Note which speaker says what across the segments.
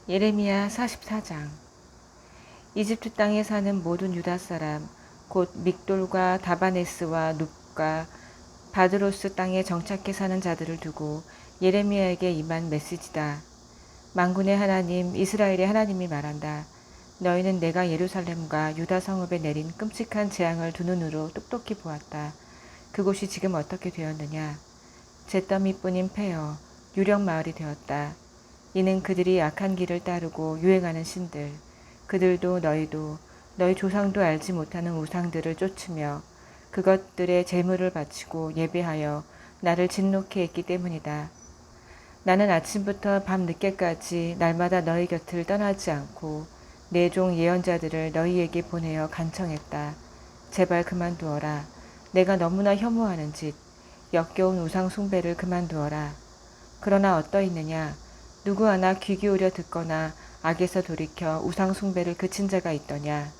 Speaker 1: 예레미야 44장. 이집트 땅에 사는 모든 유다 사람 곧 믹돌과 다바네스와 눕과 바드로스 땅에 정착해 사는 자들을 두고 예레미야에게 임한 메시지다. 만군의 하나님 이스라엘의 하나님이 말한다. 너희는 내가 예루살렘과 유다 성읍에 내린 끔찍한 재앙을 두 눈으로 똑똑히 보았다. 그곳이 지금 어떻게 되었느냐. 잿더미뿐인 폐허 유령 마을이 되었다. 이는 그들이 악한 길을 따르고 유행하는 신들, 그들도 너희도 너희 조상도 알지 못하는 우상들을 쫓으며 그것들의 제물을 바치고 예배하여 나를 진노케 했기 때문이다. 나는 아침부터 밤 늦게까지 날마다 너희 곁을 떠나지 않고 내 종 예언자들을 너희에게 보내어 간청했다. 제발 그만두어라. 내가 너무나 혐오하는 짓, 역겨운 우상 숭배를 그만두어라. 그러나 어떠했느냐? 누구 하나 귀 기울여 듣거나 악에서 돌이켜 우상 숭배를 그친 자가 있더냐?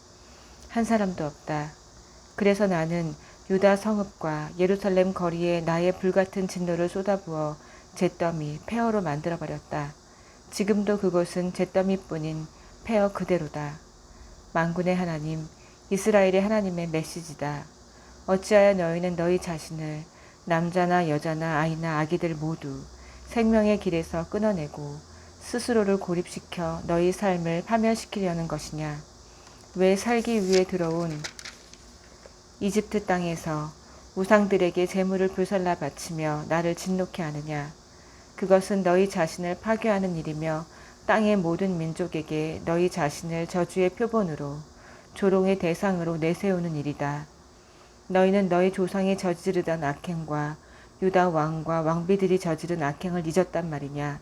Speaker 1: 한 사람도 없다. 그래서 나는 유다 성읍과 예루살렘 거리에 나의 불같은 진노를 쏟아부어 잿더미 폐허로 만들어버렸다. 지금도 그곳은 잿더미뿐인 폐허 그대로다. 만군의 하나님, 이스라엘의 하나님의 메시지다. 어찌하여 너희는 너희 자신을 남자나 여자나 아이나 아기들 모두 생명의 길에서 끊어내고 스스로를 고립시켜 너희 삶을 파멸시키려는 것이냐? 왜 살기 위해 들어온 이집트 땅에서 우상들에게 재물을 불살라 바치며 나를 진노케 하느냐? 그것은 너희 자신을 파괴하는 일이며 땅의 모든 민족에게 너희 자신을 저주의 표본으로 조롱의 대상으로 내세우는 일이다. 너희는 너희 조상이 저지르던 악행과 유다 왕과 왕비들이 저지른 악행을 잊었단 말이냐.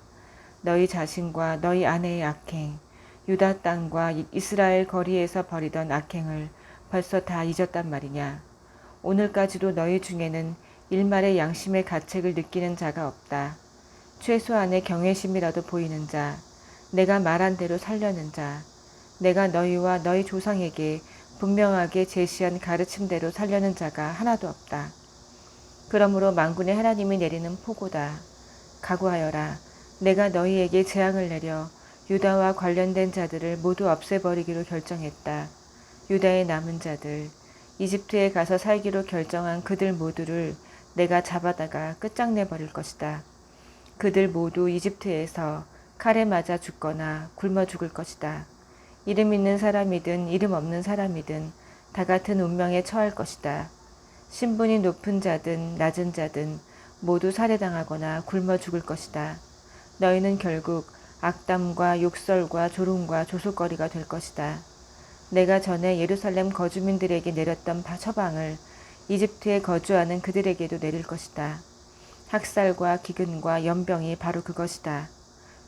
Speaker 1: 너희 자신과 너희 아내의 악행, 유다 땅과 이스라엘 거리에서 벌이던 악행을 벌써 다 잊었단 말이냐. 오늘까지도 너희 중에는 일말의 양심의 가책을 느끼는 자가 없다. 최소한의 경외심이라도 보이는 자, 내가 말한 대로 살려는 자, 내가 너희와 너희 조상에게 분명하게 제시한 가르침대로 살려는 자가 하나도 없다. 그러므로 만군의 하나님이 내리는 포고다. 각오하여라. 내가 너희에게 재앙을 내려 유다와 관련된 자들을 모두 없애버리기로 결정했다. 유다의 남은 자들, 이집트에 가서 살기로 결정한 그들 모두를 내가 잡아다가 끝장내버릴 것이다. 그들 모두 이집트에서 칼에 맞아 죽거나 굶어 죽을 것이다. 이름 있는 사람이든 이름 없는 사람이든 다 같은 운명에 처할 것이다. 신분이 높은 자든 낮은 자든 모두 살해당하거나 굶어 죽을 것이다. 너희는 결국 악담과 욕설과 조롱과 조솔거리가 될 것이다. 내가 전에 예루살렘 거주민들에게 내렸던 처방을 이집트에 거주하는 그들에게도 내릴 것이다. 학살과 기근과 연병이 바로 그것이다.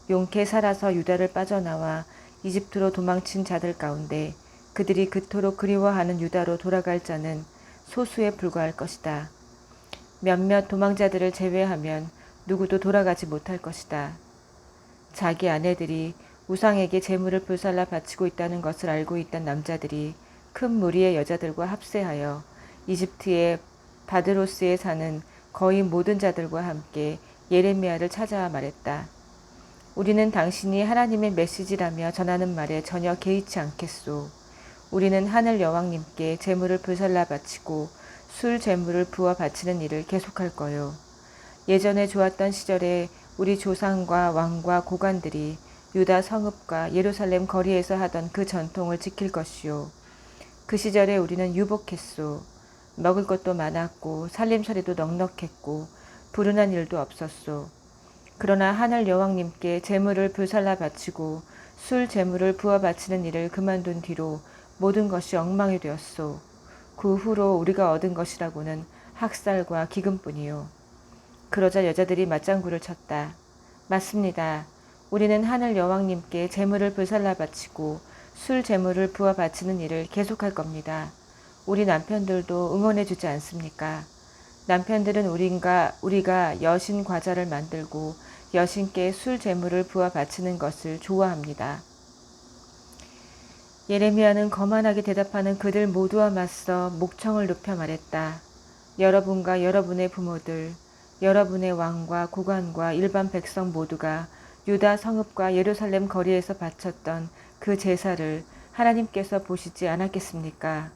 Speaker 1: 용케 살아서 유다를 빠져나와 이집트로 도망친 자들 가운데 그들이 그토록 그리워하는 유다로 돌아갈 자는 소수에 불과할 것이다. 몇몇 도망자들을 제외하면 누구도 돌아가지 못할 것이다. 자기 아내들이 우상에게 재물을 불살라 바치고 있다는 것을 알고 있던 남자들이 큰 무리의 여자들과 합세하여 이집트의 바드로스에 사는 거의 모든 자들과 함께 예레미야를 찾아와 말했다. 우리는 당신이 하나님의 메시지라며 전하는 말에 전혀 개의치 않겠소. 우리는 하늘 여왕님께 재물을 불살라 바치고 술 재물을 부어 바치는 일을 계속할 거요. 예전에 좋았던 시절에 우리 조상과 왕과 고관들이 유다 성읍과 예루살렘 거리에서 하던 그 전통을 지킬 것이요. 그 시절에 우리는 유복했소. 먹을 것도 많았고 살림살이도 넉넉했고 불운한 일도 없었소. 그러나 하늘 여왕님께 재물을 불살라 바치고 술 재물을 부어 바치는 일을 그만둔 뒤로 모든 것이 엉망이 되었소. 그 후로 우리가 얻은 것이라고는 학살과 기근뿐이요. 그러자 여자들이 맞장구를 쳤다. 맞습니다. 우리는 하늘 여왕님께 재물을 불살라 바치고 술 재물을 부어 바치는 일을 계속할 겁니다. 우리 남편들도 응원해주지 않습니까? 남편들은 우리가 여신 과자를 만들고 여신께 술 재물을 부어 바치는 것을 좋아합니다. 예레미야는 거만하게 대답하는 그들 모두와 맞서 목청을 높여 말했다. 여러분과 여러분의 부모들, 여러분의 왕과 고관과 일반 백성 모두가 유다 성읍과 예루살렘 거리에서 바쳤던 그 제사를 하나님께서 보시지 않았겠습니까?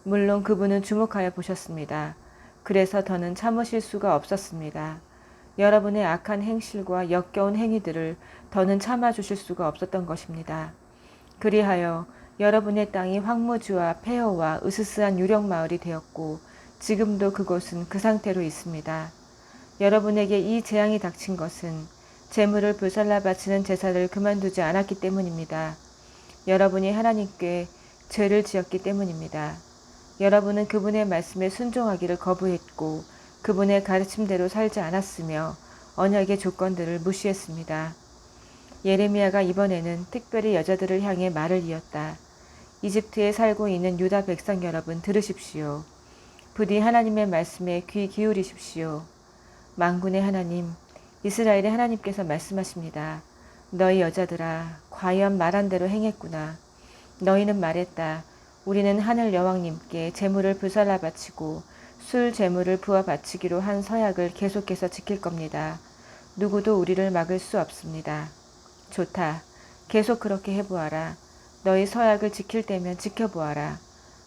Speaker 1: 물론 그분은 주목하여 보셨습니다. 그래서 더는 참으실 수가 없었습니다. 여러분의 악한 행실과 역겨운 행위들을 더는 참아주실 수가 없었던 것입니다. 그리하여 여러분의 땅이 황무지와 폐허와 으스스한 유령마을이 되었고 지금도 그곳은 그 상태로 있습니다. 여러분에게 이 재앙이 닥친 것은 재물을 불살라 바치는 제사를 그만두지 않았기 때문입니다. 여러분이 하나님께 죄를 지었기 때문입니다. 여러분은 그분의 말씀에 순종하기를 거부했고 그분의 가르침대로 살지 않았으며 언약의 조건들을 무시했습니다. 예레미야가 이번에는 특별히 여자들을 향해 말을 이었다. 이집트에 살고 있는 유다 백성 여러분 들으십시오. 부디 하나님의 말씀에 귀 기울이십시오. 만군의 하나님, 이스라엘의 하나님께서 말씀하십니다. 너희 여자들아, 과연 말한 대로 행했구나. 너희는 말했다. 우리는 하늘 여왕님께 제물을 불살라 바치고 술 제물을 부어 바치기로 한 서약을 계속해서 지킬 겁니다. 누구도 우리를 막을 수 없습니다. 좋다. 계속 그렇게 해보아라. 너희 서약을 지킬 때면 지켜보아라.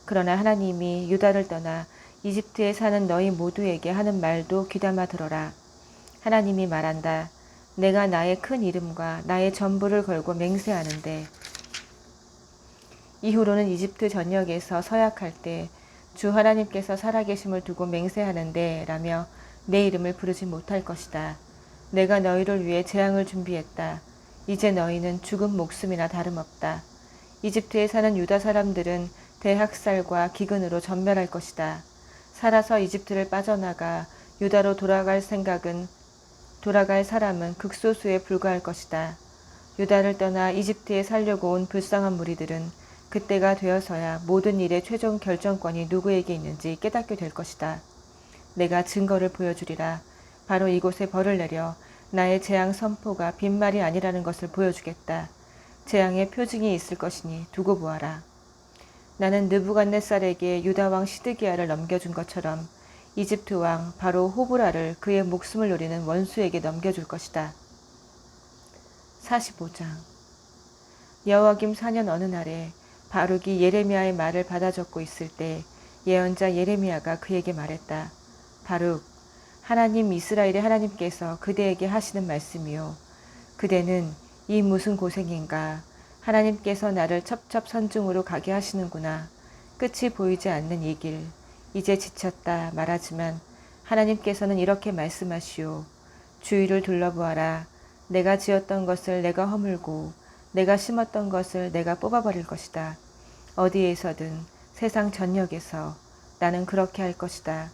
Speaker 1: 그러나 하나님이 유다를 떠나 이집트에 사는 너희 모두에게 하는 말도 귀담아 들어라. 하나님이 말한다. 내가 나의 큰 이름과 나의 전부를 걸고 맹세하는데 이후로는 이집트 전역에서 서약할 때 주 하나님께서 살아계심을 두고 맹세하는데 라며 내 이름을 부르지 못할 것이다. 내가 너희를 위해 재앙을 준비했다. 이제 너희는 죽은 목숨이나 다름없다. 이집트에 사는 유다 사람들은 대학살과 기근으로 전멸할 것이다. 살아서 이집트를 빠져나가 유다로 돌아갈 사람은 극소수에 불과할 것이다. 유다를 떠나 이집트에 살려고 온 불쌍한 무리들은 그때가 되어서야 모든 일의 최종 결정권이 누구에게 있는지 깨닫게 될 것이다. 내가 증거를 보여주리라. 바로 이곳에 벌을 내려 나의 재앙 선포가 빈말이 아니라는 것을 보여주겠다. 재앙의 표징이 있을 것이니 두고 보아라. 나는 느부갓네살에게 유다 왕 시드기야를 넘겨준 것처럼 이집트 왕 바로 호브라를 그의 목숨을 노리는 원수에게 넘겨줄 것이다. 45장 여호와김 4년 어느 날에 바룩이 예레미야의 말을 받아 적고 있을 때 예언자 예레미야가 그에게 말했다. 바룩, 하나님 이스라엘의 하나님께서 그대에게 하시는 말씀이요. 그대는 이 무슨 고생인가. 하나님께서 나를 첩첩선중으로 가게 하시는구나. 끝이 보이지 않는 이 길. 이제 지쳤다 말하지만 하나님께서는 이렇게 말씀하시오. 주위를 둘러보아라. 내가 지었던 것을 내가 허물고 내가 심었던 것을 내가 뽑아버릴 것이다. 어디에서든 세상 전역에서 나는 그렇게 할 것이다.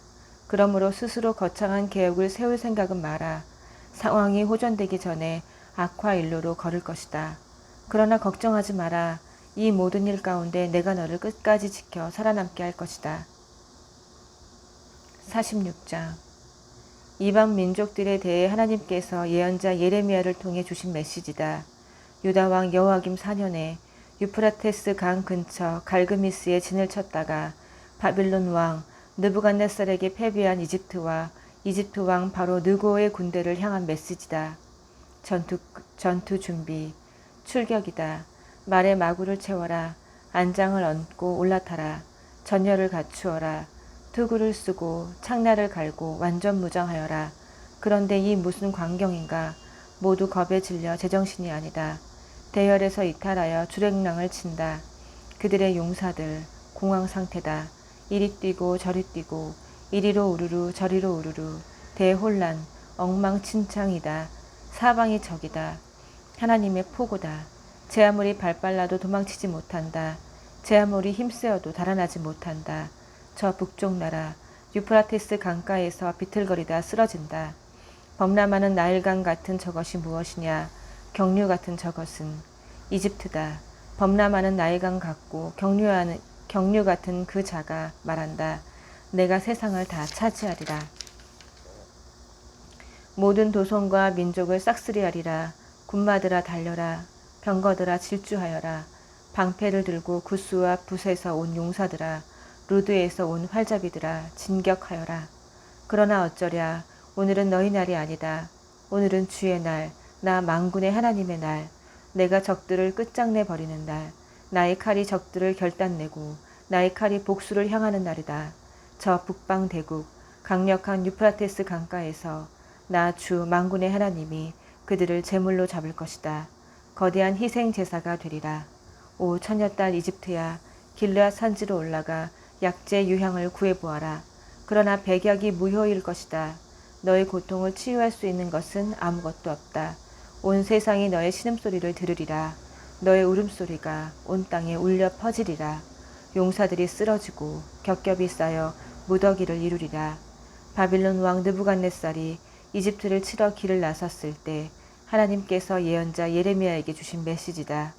Speaker 1: 그러므로 스스로 거창한 계획을 세울 생각은 마라. 상황이 호전되기 전에 악화일로로 걸을 것이다. 그러나 걱정하지 마라. 이 모든 일 가운데 내가 너를 끝까지 지켜 살아남게 할 것이다. 46장 이방 민족들에 대해 하나님께서 예언자 예레미야를 통해 주신 메시지다. 유다 왕 여호와김 4년에 유프라테스 강 근처 갈그미스에 진을 쳤다가 바빌론 왕 느부갓네살에게 패배한 이집트와 이집트 왕 바로 느고의 군대를 향한 메시지다. 전투 준비, 출격이다. 말에 마구를 채워라. 안장을 얹고 올라타라. 전열을 갖추어라. 투구를 쓰고 창날을 갈고 완전 무장하여라. 그런데 이 무슨 광경인가. 모두 겁에 질려 제정신이 아니다. 대열에서 이탈하여 주랭랑을 친다. 그들의 용사들 공황 상태다. 이리 뛰고 저리 뛰고 이리로 우르르 저리로 우르르 대혼란 엉망진창이다. 사방이 적이다. 하나님의 포고다. 제 아무리 발빨라도 도망치지 못한다. 제 아무리 힘쓰어도 달아나지 못한다. 저 북쪽 나라 유프라테스 강가에서 비틀거리다 쓰러진다. 범람하는 나일강 같은 저것이 무엇이냐. 경류 같은 저것은 이집트다. 범람하는 나일강 같고 경류 같은 그 자가 말한다. 내가 세상을 다 차지하리라. 모든 도성과 민족을 싹쓸이하리라. 군마들아 달려라. 병거들아 질주하여라. 방패를 들고 구스와 붓에서 온 용사들아. 루드에서 온 활잡이들아 진격하여라. 그러나 어쩌랴. 오늘은 너희 날이 아니다. 오늘은 주의 날, 나 만군의 하나님의 날, 내가 적들을 끝장내 버리는 날, 나의 칼이 적들을 결단내고 나의 칼이 복수를 향하는 날이다. 저 북방 대국 강력한 유프라테스 강가에서 나 주 만군의 하나님이 그들을 제물로 잡을 것이다. 거대한 희생 제사가 되리라. 오 처녀딸 이집트야, 길르앗 산지로 올라가 약재 유향을 구해보아라. 그러나 백약이 무효일 것이다. 너의 고통을 치유할 수 있는 것은 아무것도 없다. 온 세상이 너의 신음소리를 들으리라. 너의 울음소리가 온 땅에 울려 퍼지리라. 용사들이 쓰러지고 겹겹이 쌓여 무더기를 이루리라. 바빌론 왕 느부갓네살이 이집트를 치러 길을 나섰을 때 하나님께서 예언자 예레미야에게 주신 메시지다.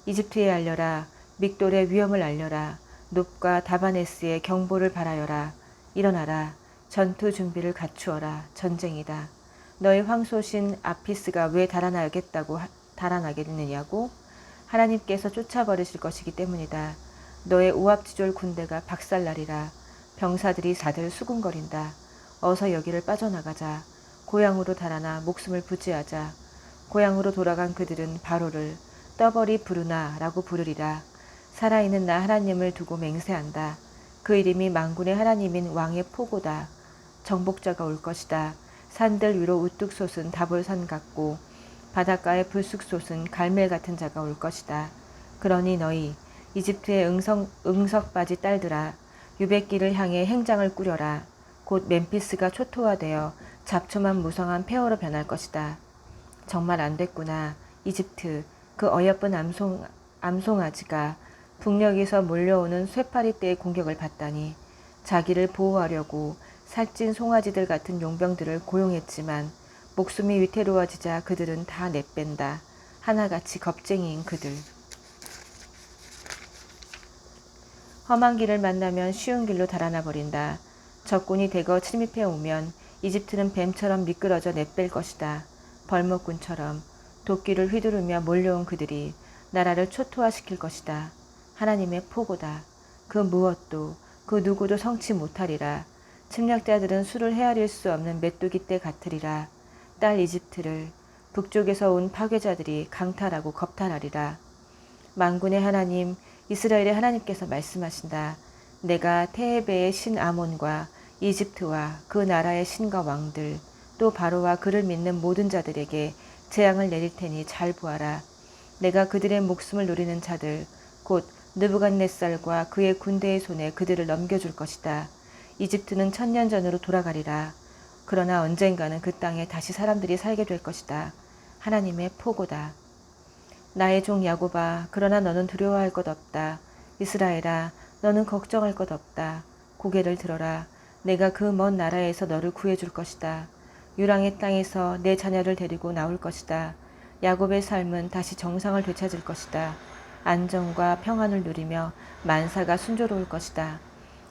Speaker 1: 이집트에 알려라. 믹돌의 위험을 알려라. 눕과 다바네스의 경보를 바라여라. 일어나라. 전투 준비를 갖추어라. 전쟁이다. 너의 황소신 아피스가 왜 달아나겠느냐고? 하나님께서 쫓아버리실 것이기 때문이다. 너의 우압지졸 군대가 박살나리라. 병사들이 다들 수군거린다. 어서 여기를 빠져나가자. 고향으로 달아나 목숨을 부지하자. 고향으로 돌아간 그들은 바로를 떠버리 부르나라고 부르리라. 살아있는 나 하나님을 두고 맹세한다. 그 이름이 만군의 하나님인 왕의 포고다. 정복자가 올 것이다. 산들 위로 우뚝 솟은 다볼산 같고 바닷가의 불쑥 솟은 갈멜 같은 자가 올 것이다. 그러니 너희 이집트의 응석바지 딸들아, 유백기를 향해 행장을 꾸려라. 곧 멤피스가 초토화되어 잡초만 무성한 폐허로 변할 것이다. 정말 안 됐구나. 이집트, 그 어여쁜 암송아지가 북녘에서 몰려오는 쇠파리 떼의 공격을 받다니. 자기를 보호하려고 살찐 송아지들 같은 용병들을 고용했지만 목숨이 위태로워지자 그들은 다 내뺀다. 하나같이 겁쟁이인 그들. 험한 길을 만나면 쉬운 길로 달아나 버린다. 적군이 대거 침입해 오면 이집트는 뱀처럼 미끄러져 내뺄 것이다. 벌목꾼처럼 도끼를 휘두르며 몰려온 그들이 나라를 초토화시킬 것이다. 하나님의 포고다. 그 무엇도 그 누구도 성치 못하리라. 침략자들은 수를 헤아릴 수 없는 메뚜기 떼 같으리라. 딸 이집트를 북쪽에서 온 파괴자들이 강탈하고 겁탈하리라. 만군의 하나님 이스라엘의 하나님께서 말씀하신다. 내가 테헤베의 신 아몬과 이집트와 그 나라의 신과 왕들 또 바로와 그를 믿는 모든 자들에게 재앙을 내릴 테니 잘 보아라. 내가 그들의 목숨을 노리는 자들 곧 느부갓네살과 그의 군대의 손에 그들을 넘겨줄 것이다. 이집트는 1000년 전으로 돌아가리라. 그러나 언젠가는 그 땅에 다시 사람들이 살게 될 것이다. 하나님의 포고다. 나의 종 야곱아, 그러나 너는 두려워할 것 없다. 이스라엘아, 너는 걱정할 것 없다. 고개를 들어라. 내가 그 먼 나라에서 너를 구해줄 것이다. 유랑의 땅에서 내 자녀를 데리고 나올 것이다. 야곱의 삶은 다시 정상을 되찾을 것이다. 안정과 평안을 누리며 만사가 순조로울 것이다.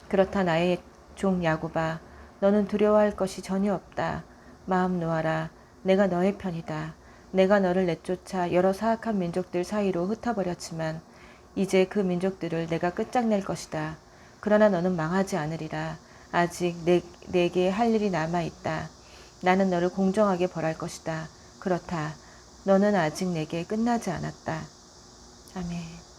Speaker 1: 그렇다 나의 종 야곱아, 너는 두려워할 것이 전혀 없다. 마음 놓아라. 내가 너의 편이다. 내가 너를 내쫓아 여러 사악한 민족들 사이로 흩어버렸지만 이제 그 민족들을 내가 끝장낼 것이다. 그러나 너는 망하지 않으리라. 아직 내게 할 일이 남아있다. 나는 너를 공정하게 벌할 것이다. 그렇다. 너는 아직 내게 끝나지 않았다. 아멘.